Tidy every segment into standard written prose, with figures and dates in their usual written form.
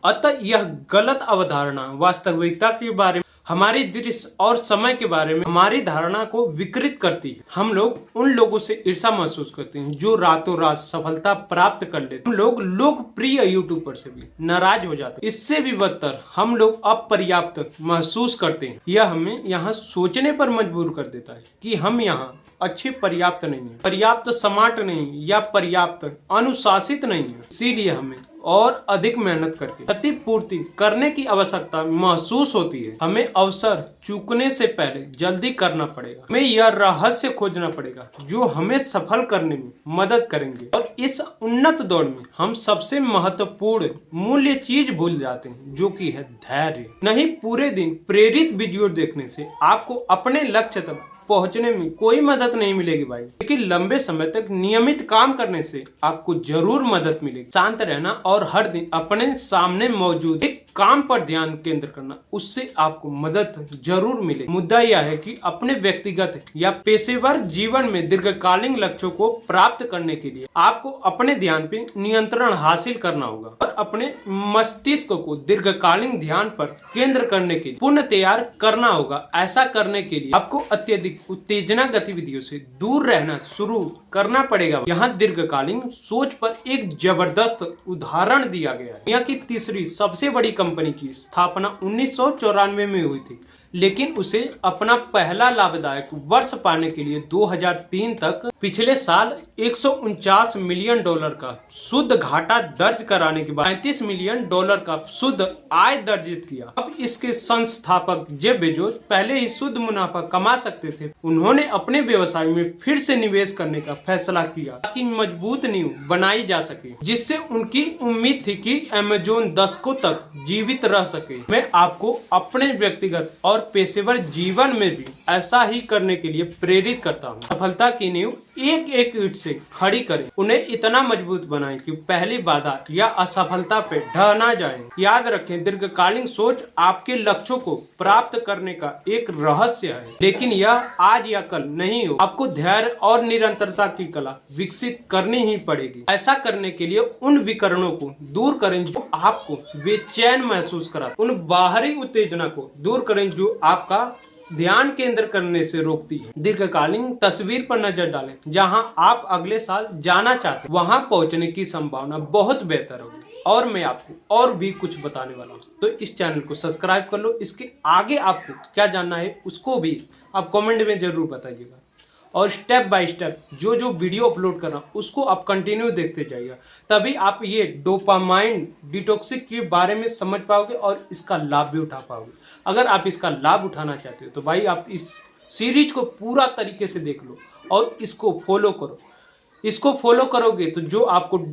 अतः यह गलत अवधारणा वास्तविकता के बारे में, हमारी दृश्य और समय के बारे में हमारी धारणा को विकृत करती है। हम लोग उन लोगों से ईर्ष्या महसूस करते हैं जो रातों रात सफलता प्राप्त कर लेते हैं। हम लोग लोकप्रिय यूट्यूबर से भी नाराज हो जाते हैं। इससे भी बदतर हम लोग अपर्याप्त महसूस करते हैं। यह हमें यहाँ सोचने पर मजबूर कर देता है कि हम यहाँ अच्छे पर्याप्त नहीं है, पर्याप्त स्मार्ट नहीं या पर्याप्त अनुशासित नहीं है। इसीलिए हमें और अधिक मेहनत करके क्षतिपूर्ति करने की आवश्यकता महसूस होती है। हमें अवसर चूकने से पहले जल्दी करना पड़ेगा। हमें यह रहस्य खोजना पड़ेगा जो हमें सफल करने में मदद करेंगे। और इस उन्नत दौड़ में हम सबसे महत्वपूर्ण मूल्य चीज भूल जाते हैं, जो कि है धैर्य। नहीं, पूरे दिन प्रेरित वीडियो देखने से आपको अपने लक्ष्य तक पहुंचने में कोई मदद नहीं मिलेगी भाई, लेकिन लंबे समय तक नियमित काम करने से आपको जरूर मदद मिलेगी। शांत रहना और हर दिन अपने सामने मौजूद एक काम पर ध्यान केंद्र करना, उससे आपको मदद जरूर मिलेगी। मुद्दा यह है कि अपने व्यक्तिगत या पेशेवर जीवन में दीर्घकालीन लक्ष्यों को प्राप्त करने के लिए आपको अपने ध्यान पे नियंत्रण हासिल करना होगा और अपने मस्तिष्क को दीर्घकालीन ध्यान पर केंद्र करने के लिए पुनः तैयार करना होगा। ऐसा करने के लिए आपको अत्यधिक उत्तेजना गतिविधियों से दूर रहना शुरू करना पड़ेगा। यहाँ दीर्घकालीन सोच पर एक जबरदस्त उदाहरण दिया गया है। यहाँ की तीसरी सबसे बड़ी कंपनी की स्थापना 1994 में हुई थी, लेकिन उसे अपना पहला लाभदायक वर्ष पाने के लिए 2003 तक पिछले साल $149 मिलियन का शुद्ध घाटा दर्ज कराने के बाद $35 मिलियन का शुद्ध आय दर्जित किया। अब इसके संस्थापक जेफ बेजोस पहले ही शुद्ध मुनाफा कमा सकते थे। उन्होंने अपने व्यवसाय में फिर से निवेश करने का फैसला किया ताकि मजबूत नींव बनाई जा सके, जिससे उनकी उम्मीद थी कि अमेज़न दशकों तक जीवित रह सके। मैं आपको अपने व्यक्तिगत और पेशेवर जीवन में भी ऐसा ही करने के लिए प्रेरित करता हूँ। सफलता की नींव एक एक ईंट से खड़ी करें, उन्हें इतना मजबूत बनाएं कि पहली बाधा या असफलता पे ढह ना जाएं। याद रखें, दीर्घकालीन सोच आपके लक्ष्यों को प्राप्त करने का एक रहस्य है, लेकिन यह आज या कल नहीं हो। आपको धैर्य और निरंतरता की कला विकसित करनी ही पड़ेगी। ऐसा करने के लिए उन विकरणों को दूर करें जो आपको बेचैन महसूस करा, उन बाहरी उत्तेजना को दूर करें जो आपका ध्यान केंद्र करने से रोकती है। दीर्घकालीन तस्वीर पर नजर डालें। जहां आप अगले साल जाना चाहते हैं, वहां पहुंचने की संभावना बहुत बेहतर होगी। और मैं आपको और भी कुछ बताने वाला हूं, तो इस चैनल को सब्सक्राइब कर लो। इसके आगे आपको क्या जानना है उसको भी आप कमेंट में जरूर बताइएगा। और स्टेप बाय स्टेप जो जो वीडियो अपलोड कर रहा हूँ उसको आप कंटिन्यू देखते जाइएगा, तभी आप ये डोपामाइन डिटॉक्सिक के बारे में समझ पाओगे और इसका लाभ भी उठा पाओगे। अगर आप इसका लाभ उठाना चाहते हो तो भाई आप इस सीरीज को पूरा तरीके से देख लो और इसको फॉलो करो। इसको फॉलो करोगे तो जो आपको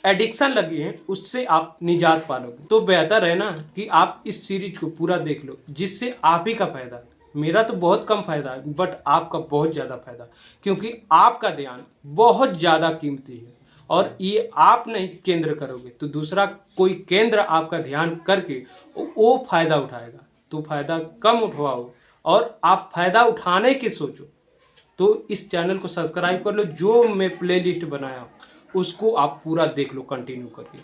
एडिक्शन लगी है उससे आप निजात पालोगे। तो बेहतर है ना कि आप इस सीरीज को पूरा देख लो, जिससे आप ही का फायदा है। मेरा तो बहुत कम फायदा है, बट आपका बहुत ज्यादा फायदा, क्योंकि आपका ध्यान बहुत ज्यादा कीमती है और ये आप नहीं केंद्र करोगे तो दूसरा कोई केंद्र आपका ध्यान करके वो फायदा उठाएगा। तो फायदा कम उठवाओ और आप फायदा उठाने की सोचो। तो इस चैनल को सब्सक्राइब कर लो। जो मैं प्लेलिस्ट बनाया उसको आप पूरा देख लो कंटिन्यू करके।